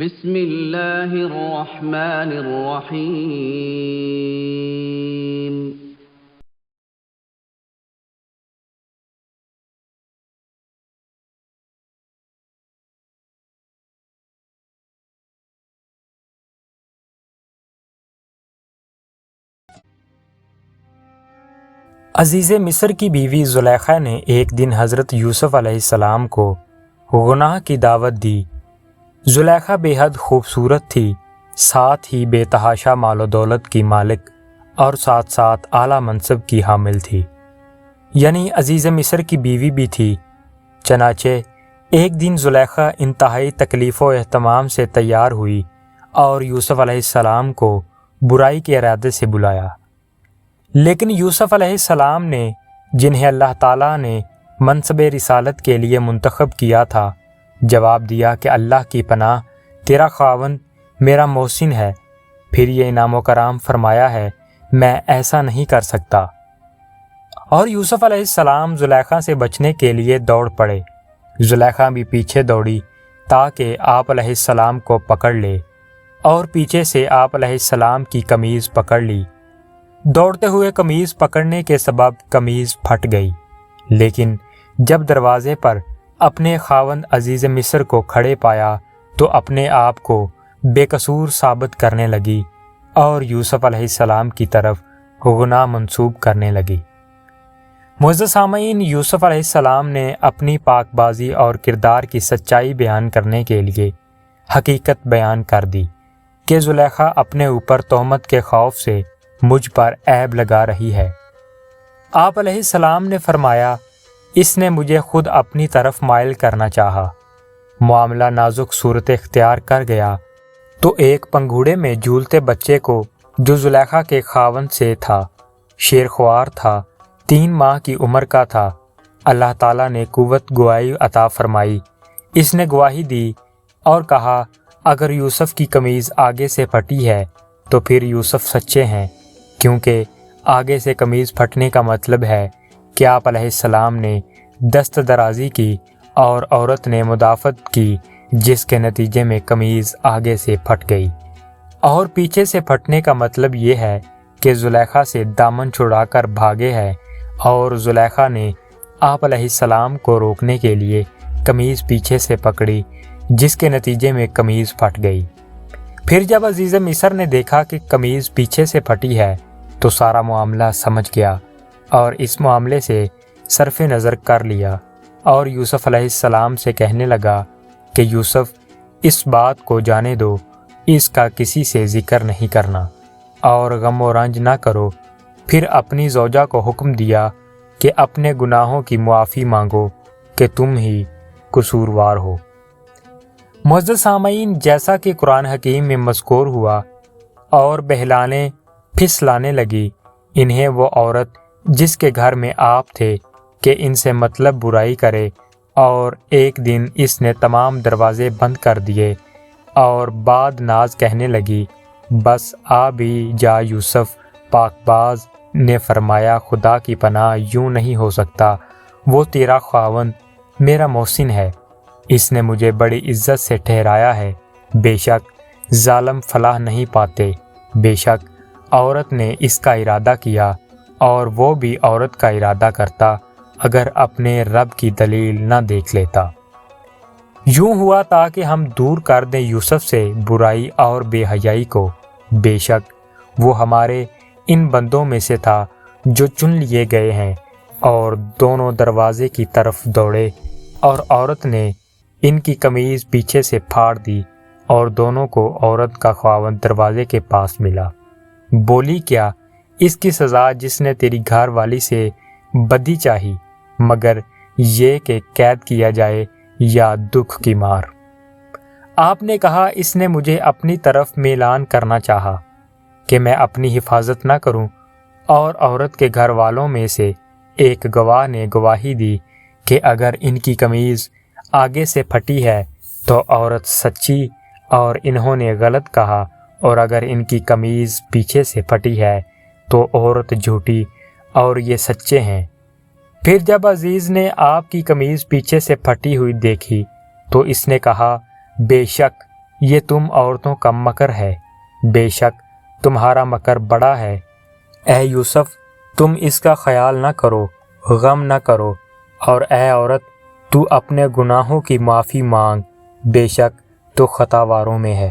بسم اللہ الرحمن الرحیم عزیز مصر کی بیوی زلیخا نے ایک دن حضرت یوسف علیہ السلام کو گناہ کی دعوت دی۔ زلیخا بے حد خوبصورت تھی، ساتھ ہی بے تحاشا مال و دولت کی مالک اور ساتھ ساتھ اعلیٰ منصب کی حامل تھی، یعنی عزیز مصر کی بیوی بھی تھی۔ چنانچہ ایک دن زلیخا انتہائی تکلیف و اہتمام سے تیار ہوئی اور یوسف علیہ السلام کو برائی کے ارادے سے بلایا، لیکن یوسف علیہ السلام نے، جنہیں اللہ تعالیٰ نے منصب رسالت کے لیے منتخب کیا تھا، جواب دیا کہ اللہ کی پناہ، تیرا خاوند میرا محسن ہے، پھر یہ انعام و کرام فرمایا ہے، میں ایسا نہیں کر سکتا۔ اور یوسف علیہ السلام زلیخا سے بچنے کے لیے دوڑ پڑے۔ زلیخا بھی پیچھے دوڑی تاکہ آپ علیہ السلام کو پکڑ لے، اور پیچھے سے آپ علیہ السلام کی قمیض پکڑ لی۔ دوڑتے ہوئے قمیض پکڑنے کے سبب قمیض پھٹ گئی، لیکن جب دروازے پر اپنے خاوند عزیز مصر کو کھڑے پایا تو اپنے آپ کو بے قصور ثابت کرنے لگی اور یوسف علیہ السلام کی طرف گناہ منسوب کرنے لگی۔ معزز سامعین، یوسف علیہ السلام نے اپنی پاک بازی اور کردار کی سچائی بیان کرنے کے لیے حقیقت بیان کر دی کہ زلیخا اپنے اوپر تہمت کے خوف سے مجھ پر عیب لگا رہی ہے۔ آپ علیہ السلام نے فرمایا، اس نے مجھے خود اپنی طرف مائل کرنا چاہا۔ معاملہ نازک صورت اختیار کر گیا تو ایک پنگھوڑے میں جھولتے بچے کو، جو زلیخا کے خاوند سے تھا، شیرخوار تھا، 3 ماہ کی عمر کا تھا، اللہ تعالیٰ نے قوت گواہی عطا فرمائی۔ اس نے گواہی دی اور کہا، اگر یوسف کی قمیض آگے سے پھٹی ہے تو پھر یوسف سچے ہیں، کیونکہ آگے سے قمیض پھٹنے کا مطلب ہے کہ آپ علیہ السلام نے دست درازی کی اور عورت نے مدافعت کی، جس کے نتیجے میں قمیض آگے سے پھٹ گئی۔ اور پیچھے سے پھٹنے کا مطلب یہ ہے کہ زلیخا سے دامن چھڑا کر بھاگے ہے، اور زلیخا نے آپ علیہ السلام کو روکنے کے لیے قمیض پیچھے سے پکڑی، جس کے نتیجے میں قمیض پھٹ گئی۔ پھر جب عزیز مصر نے دیکھا کہ قمیض پیچھے سے پھٹی ہے تو سارا معاملہ سمجھ گیا اور اس معاملے سے صرف نظر کر لیا، اور یوسف علیہ السلام سے کہنے لگا کہ یوسف، اس بات کو جانے دو، اس کا کسی سے ذکر نہیں کرنا اور غم و رنج نہ کرو۔ پھر اپنی زوجہ کو حکم دیا کہ اپنے گناہوں کی معافی مانگو کہ تم ہی قصوروار ہو۔ معزز سامعین، جیسا کہ قرآن حکیم میں مذکور ہوا، اور بہلانے پھسلانے لگی انہیں وہ عورت جس کے گھر میں آپ تھے کہ ان سے مطلب برائی کرے، اور ایک دن اس نے تمام دروازے بند کر دیے اور بعد ناز کہنے لگی، بس آ بھی جا یوسف۔ پاک باز نے فرمایا، خدا کی پناہ، یوں نہیں ہو سکتا، وہ تیرا خاوند میرا محسن ہے، اس نے مجھے بڑی عزت سے ٹھہرایا ہے، بے شک ظالم فلاح نہیں پاتے، بے شک عورت نے اس کا ارادہ کیا، اور وہ بھی عورت کا ارادہ کرتا اگر اپنے رب کی دلیل نہ دیکھ لیتا۔ یوں ہوا تاکہ ہم دور کر دیں یوسف سے برائی اور بے حیائی کو، بے شک وہ ہمارے ان بندوں میں سے تھا جو چن لیے گئے ہیں۔ اور دونوں دروازے کی طرف دوڑے، اور عورت نے ان کی قمیض پیچھے سے پھاڑ دی، اور دونوں کو عورت کا خاوند دروازے کے پاس ملا۔ بولی، کیا اس کی سزا جس نے تیری گھر والی سے بدی چاہی، مگر یہ کہ قید کیا جائے یا دکھ کی مار؟ آپ نے کہا، اس نے مجھے اپنی طرف میلان کرنا چاہا کہ میں اپنی حفاظت نہ کروں، اور عورت کے گھر والوں میں سے ایک گواہ نے گواہی دی کہ اگر ان کی قمیض آگے سے پھٹی ہے تو عورت سچی اور انہوں نے غلط کہا، اور اگر ان کی قمیض پیچھے سے پھٹی ہے تو عورت جھوٹی اور یہ سچے ہیں۔ پھر جب عزیز نے آپ کی قمیض پیچھے سے پھٹی ہوئی دیکھی تو اس نے کہا، بے شک یہ تم عورتوں کا مکر ہے، بے شک تمہارا مکر بڑا ہے۔ اے یوسف تم اس کا خیال نہ کرو، غم نہ کرو، اور اے عورت تو اپنے گناہوں کی معافی مانگ، بے شک تو خطاواروں میں ہے۔